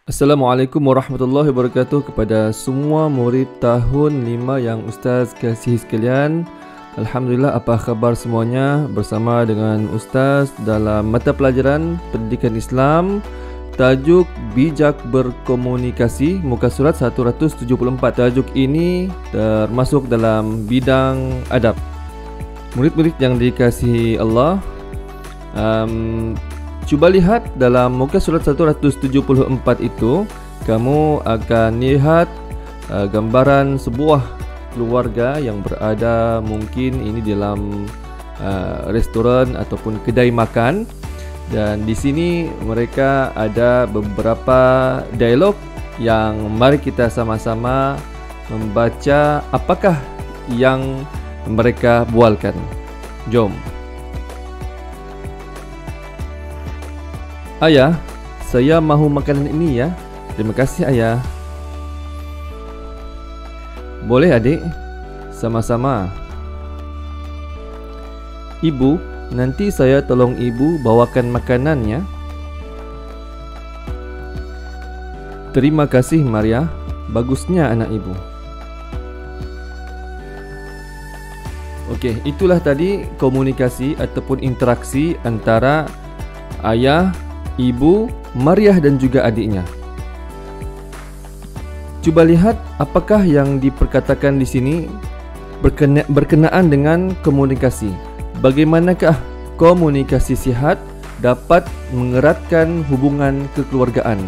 Assalamualaikum warahmatullahi wabarakatuh kepada semua murid tahun 5 yang Ustaz kasihi sekalian. Alhamdulillah, apa khabar semuanya? Bersama dengan Ustaz dalam mata pelajaran Pendidikan Islam, tajuk Bijak Berkomunikasi, muka surat 174. Tajuk ini termasuk dalam bidang adab. Murid-murid yang dikasihi Allah, cuba lihat dalam muka surat 174 itu, kamu akan lihat gambaran sebuah keluarga yang berada mungkin ini dalam restoran ataupun kedai makan, dan di sini mereka ada beberapa dialog yang mari kita sama-sama membaca apakah yang mereka bualkan. Jom. Ayah, saya mahu makanan ini ya. Terima kasih ayah. Boleh adik? Sama-sama. Ibu, nanti saya tolong ibu bawakan makanan ya. Terima kasih Maria. Bagusnya anak ibu. Okey, itulah tadi komunikasi ataupun interaksi antara ayah, ibu, Mariah dan juga adiknya. Cuba lihat apakah yang diperkatakan di sini berkenaan dengan komunikasi. Bagaimanakah komunikasi sihat dapat mengeratkan hubungan kekeluargaan?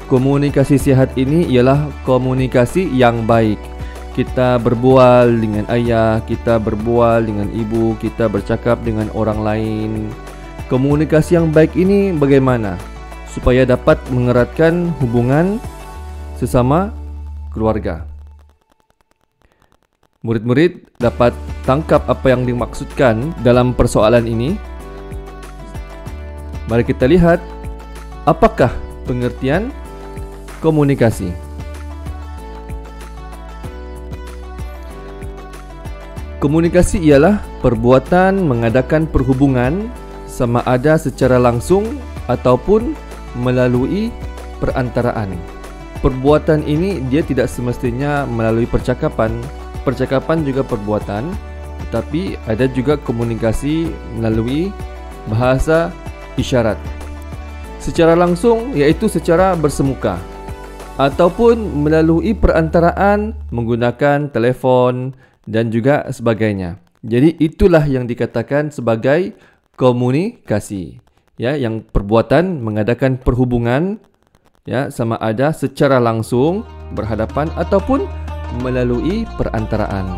Komunikasi sihat ini ialah komunikasi yang baik. Kita berbual dengan ayah, kita berbual dengan ibu, kita bercakap dengan orang lain. Komunikasi yang baik ini bagaimana supaya dapat mengeratkan hubungan sesama keluarga? Murid-murid dapat tangkap apa yang dimaksudkan dalam persoalan ini. Mari kita lihat apakah pengertian komunikasi. Komunikasi ialah perbuatan mengadakan perhubungan sama ada secara langsung ataupun melalui perantaraan. Perbuatan ini dia tidak semestinya melalui percakapan. Percakapan juga perbuatan, tetapi ada juga komunikasi melalui bahasa isyarat. Secara langsung iaitu secara bersemuka, ataupun melalui perantaraan menggunakan telefon dan juga sebagainya. Jadi itulah yang dikatakan sebagai komunikasi, ya, yang perbuatan mengadakan perhubungan, ya, sama ada secara langsung berhadapan ataupun melalui perantaraan.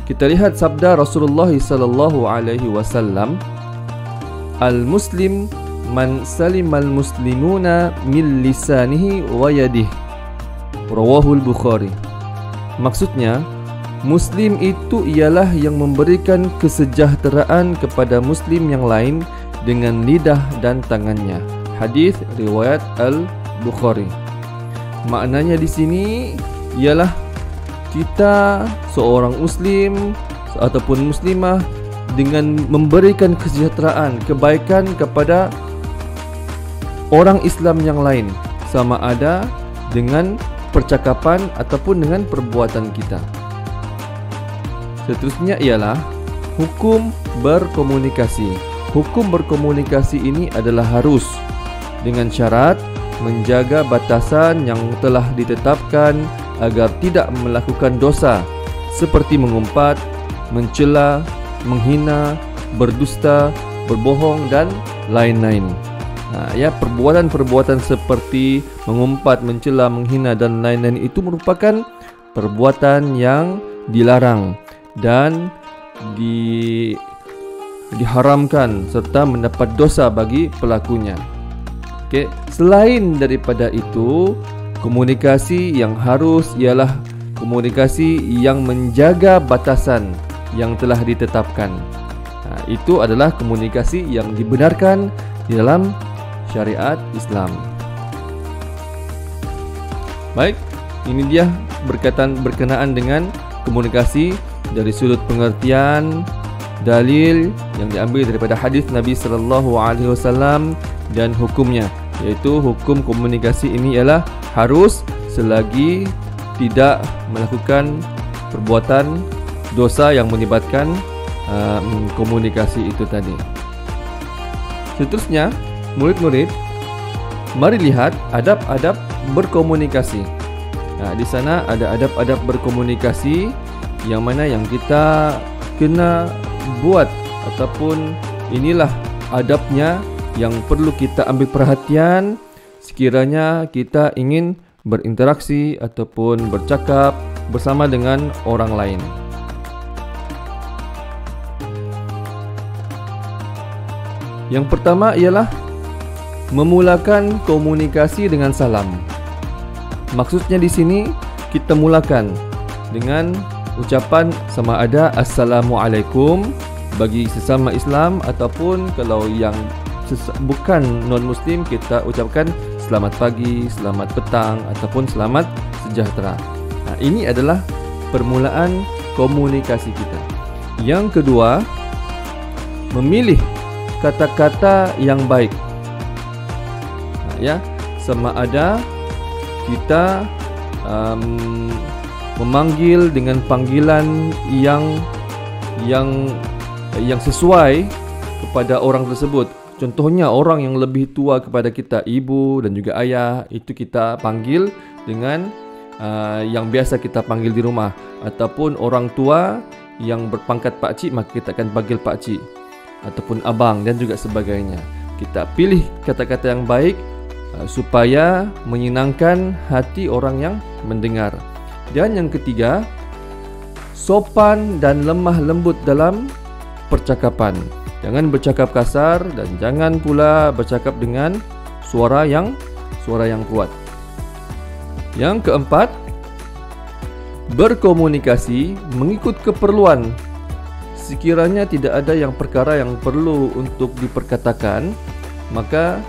Kita lihat sabda Rasulullah sallallahu alaihi wasallam, "Al-muslim man salimal muslimuna min lisanihi wa yadihi." Rawahul Bukhari. Maksudnya, Muslim itu ialah yang memberikan kesejahteraan kepada Muslim yang lain dengan lidah dan tangannya. Hadis riwayat Al-Bukhari. Maknanya di sini ialah kita seorang Muslim ataupun Muslimah dengan memberikan kesejahteraan, kebaikan kepada orang Islam yang lain, sama ada dengan percakapan ataupun dengan perbuatan kita. Seterusnya ialah hukum berkomunikasi. Hukum berkomunikasi ini adalah harus dengan syarat menjaga batasan yang telah ditetapkan agar tidak melakukan dosa seperti mengumpat, mencela, menghina, berdusta, berbohong dan lain-lain. Perbuatan-perbuatan seperti mengumpat, mencela, menghina dan lain-lain itu merupakan perbuatan yang dilarang dan diharamkan serta mendapat dosa bagi pelakunya. Okey, selain daripada itu, komunikasi yang harus ialah komunikasi yang menjaga batasan yang telah ditetapkan. Itu adalah komunikasi yang dibenarkan di dalam syariat Islam. Baik, ini dia berkenaan dengan komunikasi dari sudut pengertian, dalil yang diambil daripada hadis Nabi sallallahu alaihi wasallam dan hukumnya. iaitu hukum komunikasi ini ialah harus selagi tidak melakukan perbuatan dosa yang melibatkan komunikasi itu tadi. Seterusnya, murid-murid, mari lihat adab-adab berkomunikasi. Di sana ada adab-adab berkomunikasi yang mana yang kita kena buat, ataupun inilah adabnya yang perlu kita ambil perhatian sekiranya kita ingin berinteraksi ataupun bercakap bersama dengan orang lain. Yang pertama ialah memulakan komunikasi dengan salam. Maksudnya di sini kita mulakan dengan ucapan sama ada Assalamualaikum bagi sesama Islam, ataupun kalau yang bukan non-Muslim kita ucapkan selamat pagi, selamat petang ataupun selamat sejahtera. Ini adalah permulaan komunikasi kita. Yang kedua, memilih kata-kata yang baik. Sama ada kita memanggil dengan panggilan yang sesuai kepada orang tersebut. Contohnya orang yang lebih tua kepada kita, ibu dan juga ayah, itu kita panggil dengan yang biasa kita panggil di rumah. Ataupun orang tua yang berpangkat pakcik, maka kita akan panggil pakcik ataupun abang dan juga sebagainya. Kita pilih kata-kata yang baik supaya menyenangkan hati orang yang mendengar. Dan yang ketiga, sopan dan lemah lembut dalam percakapan. Jangan bercakap kasar dan jangan pula bercakap dengan suara yang kuat. Yang keempat, berkomunikasi mengikut keperluan. Sekiranya tidak ada perkara yang perlu untuk diperkatakan, maka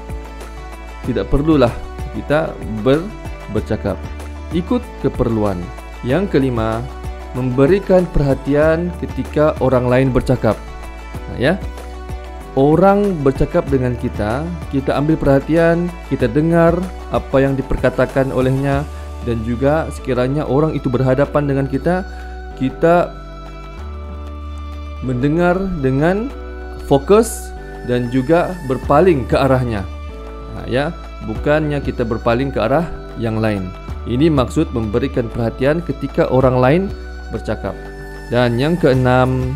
tidak perlulah kita bercakap. Ikut keperluan. Yang kelima, memberikan perhatian ketika orang lain bercakap. Orang bercakap dengan kita ambil perhatian, kita dengar apa yang diperkatakan olehnya, dan juga sekiranya orang itu berhadapan dengan kita mendengar dengan fokus dan juga berpaling ke arahnya. Bukannya kita berpaling ke arah yang lain. Ini maksud memberikan perhatian ketika orang lain bercakap. Dan yang keenam,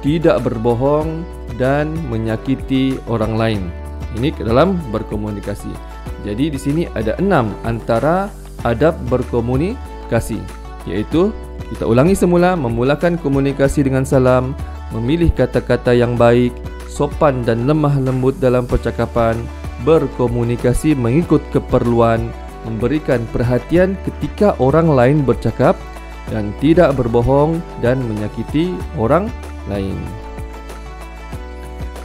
tidak berbohong dan menyakiti orang lain. Ini ke dalam berkomunikasi. Jadi di sini ada 6 antara adab berkomunikasi, yaitu kita ulangi semula: memulakan komunikasi dengan salam, memilih kata-kata yang baik, sopan dan lemah lembut dalam percakapan, berkomunikasi mengikut keperluan, memberikan perhatian ketika orang lain bercakap, dan tidak berbohong dan menyakiti orang lain.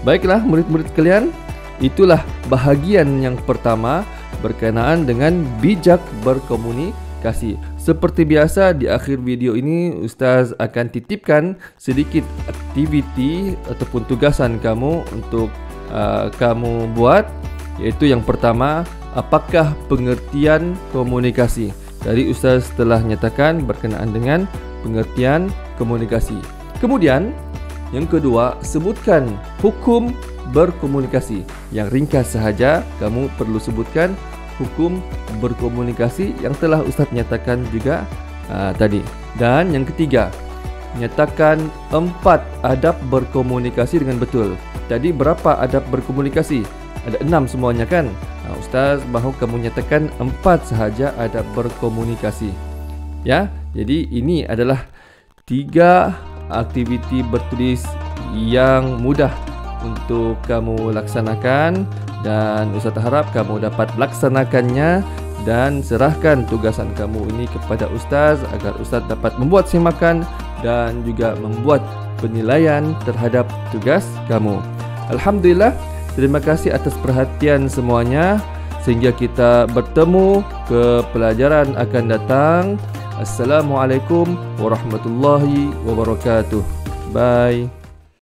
Baiklah murid-murid sekalian, itulah bahagian yang pertama berkenaan dengan bijak berkomunikasi. Seperti biasa, di akhir video ini Ustaz akan titipkan sedikit aktiviti ataupun tugasan kamu untuk kamu buat, iaitu yang pertama, apakah pengertian komunikasi? Tadi Ustaz telah nyatakan berkenaan dengan pengertian komunikasi. Kemudian yang kedua, sebutkan hukum berkomunikasi. Yang ringkas sahaja, kamu perlu sebutkan hukum berkomunikasi yang telah Ustaz nyatakan juga tadi. Dan yang ketiga, nyatakan 4 adab berkomunikasi dengan betul. Tadi berapa adab berkomunikasi? Ada 6 semuanya kan? Ustaz mahu kamu nyatakan 4 sahaja adab berkomunikasi. Jadi ini adalah 3 aktiviti bertulis yang mudah untuk kamu laksanakan, dan Ustaz harap kamu dapat laksanakannya dan serahkan tugasan kamu ini kepada Ustaz agar Ustaz dapat membuat semakan dan juga membuat penilaian terhadap tugas kamu. Alhamdulillah, terima kasih atas perhatian semuanya. Sehingga kita bertemu ke pelajaran akan datang. Assalamualaikum warahmatullahi wabarakatuh. Bye.